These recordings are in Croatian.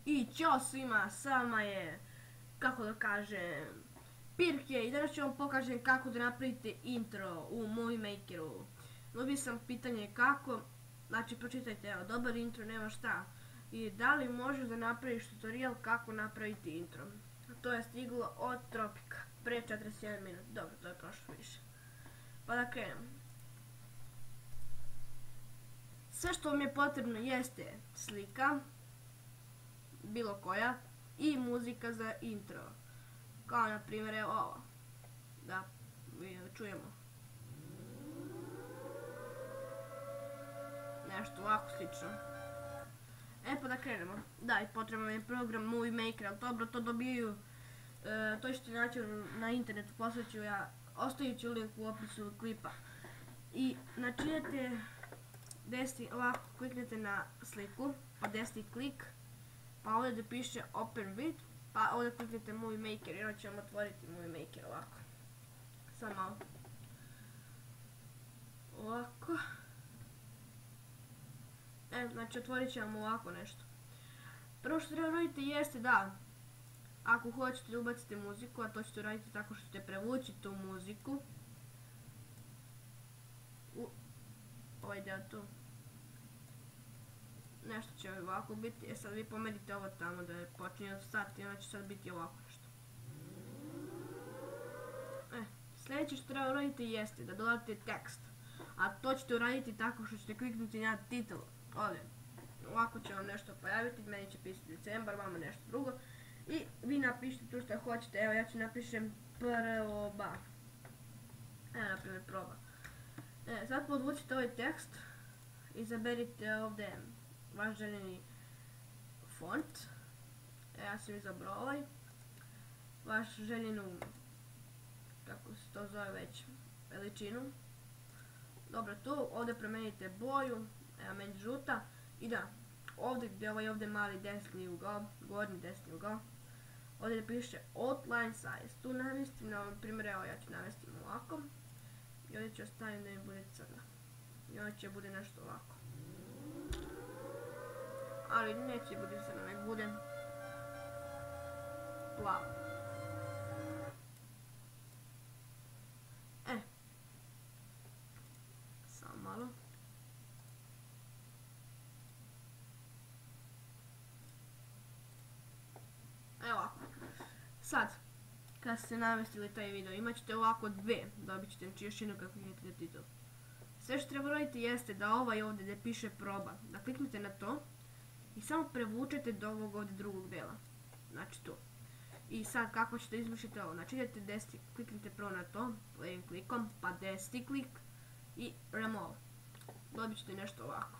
I ćao svima, s vama je, kako da kažem, Pirke i danas ću vam pokažem kako da napravite intro u Movie Makeru. Dobio sam pitanje kako, znači pročitajte, evo, dobar intro, nema šta. I da li možeš da napraviš tutorial kako napraviti intro. To je stiglo od Tropika, pre 41 minut, dobro, to je prošlo više. Pa da krenem. Sve što vam je potrebno jeste slika, bilo koja, i muzika za intro. Kao na primjer evo ovo. Da čujemo. Nešto ovako slično. Pa da krenemo. Da, i potreban je program Movie Maker, ali dobro, to dobijaju, to ćete naći na internetu, poslaću ja, ostavit ću link u opisu klipa. I načinjete desni, ovako kliknete na sliku, pa desni klik, pa ovdje da piše Open With, pa ovdje kliknete Movie Maker i onda ću vam otvoriti Movie Maker ovako. Samo malo. Ovako. Znači otvorit će vam ovako nešto. Prvo što treba raditi jeste da, ako hoćete da ubacite muziku, a to ćete raditi tako što ćete prevući tu muziku u ovaj deo tu. Nešto će ovako biti, sad vi pomerite ovo tamo da je počinje od stati i onda će sad biti ovako nešto. Sljedeće što treba uraditi jeste da dodate tekst, a to ćete uraditi tako što ćete kliknuti na titul ovdje. Ovako će vam nešto pojaviti, meni će pisati decembar, vama nešto drugo. I vi napišite tu što hoćete, evo ja ću napišem proba. Evo na primjer proba. Sad podvučite ovaj tekst, izaberite ovdje vaš željeni font. Ja sam izabrao ovaj. Vaš željenu, kako se to zove već, veličinu. Dobro, tu ovdje promijenite boju, evo meni žuta. I da, ovdje gdje ovaj ovdje mali desni ugao, gornji desni ugao, ovdje piše outline size, tu namjestim, na ovom primjer, evo ja ću namjestim ovako. I ovdje ću ostaviti da mi bude crna. I ovdje će bude nešto ovako. Ali neće bude crno, nek bude plavo. Samo malo. Evo ovako. Sad, kad ste namestili taj video, imat ćete ovako dve, dobit ćete znači još jednu kad kliknete na titul. Sve što treba raditi jeste da ovaj ovdje gdje piše proba, da kliknete na to i samo prevučete do ovog ovdje drugog dela. Znači tu. I sad kako ćete izvršiti ovo, znači idete desni, kliknite prvo na to, levim klikom, pa desni klik i remove. Dobit ćete nešto ovako.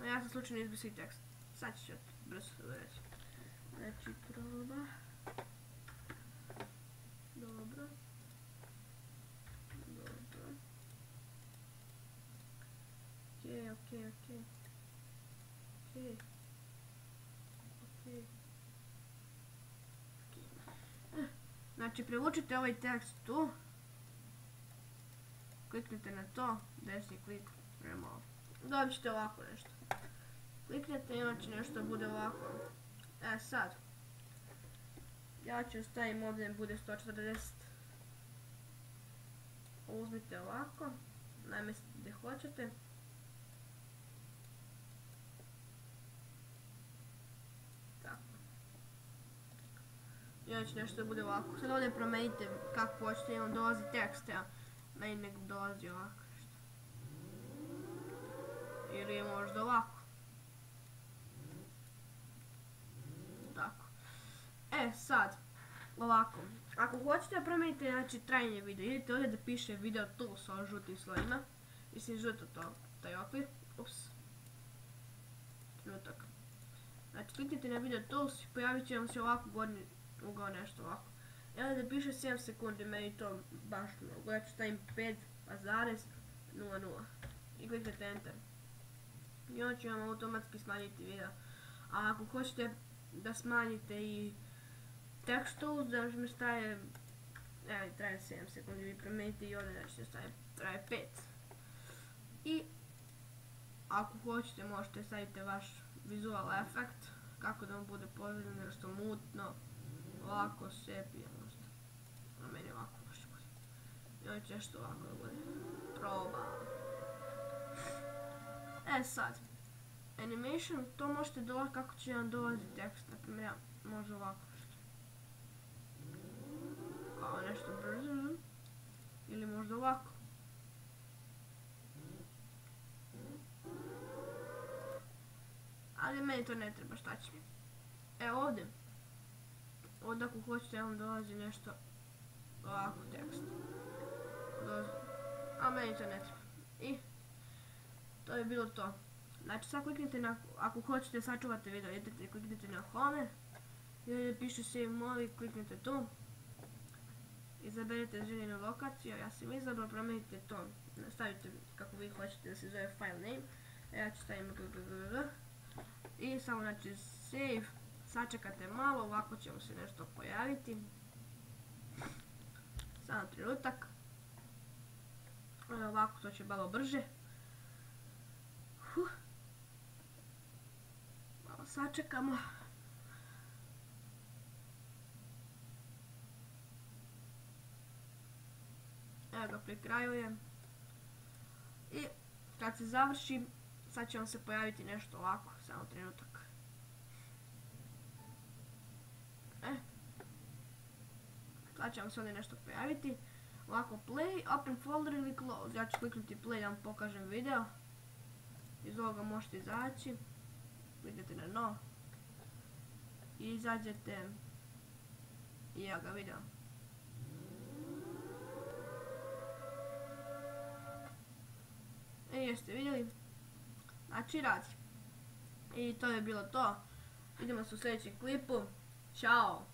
A ja sam slučajno izbrisao tekst. Sad ću brzo reći. Znači proba. Dobro. Dobro. Okej. Znači prevučite ovaj tekst tu. Kliknite na to, desni klik, remove. Dobit ćete ovako nešto. Kliknete i onda će nešto bude ovako. Sad. Ja ću stavim ovdje da bude 140. Uzmite ovako. Namjestite gdje hoćete. Tako. I onda će nešto da bude ovako. Sad ovdje promenite kako hoćete i onda dolazi tekst. Meni nek dolazi ovako nešto. Ili je možda ovako. Tako. Sad, ovako. Ako hoćete da promijenite znači trajanje videa, idete ovdje da piše video tu sa ovim žutim slovima. Mislim žuto to, taj okvir. Ups. Trenutak. Znači kliknite na video tools i pojavit će vam se ovako gornji ugao nešto ovako. Evo da piše 7 sekundi, meni to baš mnogo. Ja ću stavim 5, pa zarez, 0,0. I kliknete enter. I onda će vam automatski smanjiti video. A ako hoćete da smanjite i text tools, da mi staje, traje 7 sekundi, vi promijenite i ovdje znači traje 5. I ako hoćete možete staviti vaš visual efekt, kako da mu bude pozadnje nešto mutno, ovako sepija možda. A meni ovako može bude. I on će nešto ovako da bude. Proba. E sad, animation, to možete dolaziti kako će vam dolaziti tekst, naprimjer može ovako nešto. Kao nešto brzo, ili možda ovako. Ali meni to ne treba, šta će mi. E ovdje. Ovdje ako hoćete vam dolazi nešto ovako tekst. A meni to ne treba. I to je bilo to. Znači sad kliknite na, ako hoćete sačuvati video, idete kliknite na home. I ovdje piše save movie, kliknite tu. Izaberite željenu lokaciju, ja sam izabrao, promijenite to. Stavite kako vi hoćete da se zove file name. Ja ću stavim gggg. I samo znači save, sačekate malo, ovako će vam se nešto pojaviti. Samo trenutak. Ovako to će malo brže. Malo sačekamo. Evo ga, pri kraju je. I kad se završi, sad će vam se pojaviti nešto ovako, samo trenutak. Sad će vam se ovdje nešto pojaviti. Ovako play, open folder ili close. Ja ću kliknuti play da vam pokažem video. Iz ovoga možete izaći. Kliknete na no. I izađete. I evo ga video. I jeste vidjeli. Znači radi. I to je bilo to. Vidimo se u sljedećem klipu. Ćao!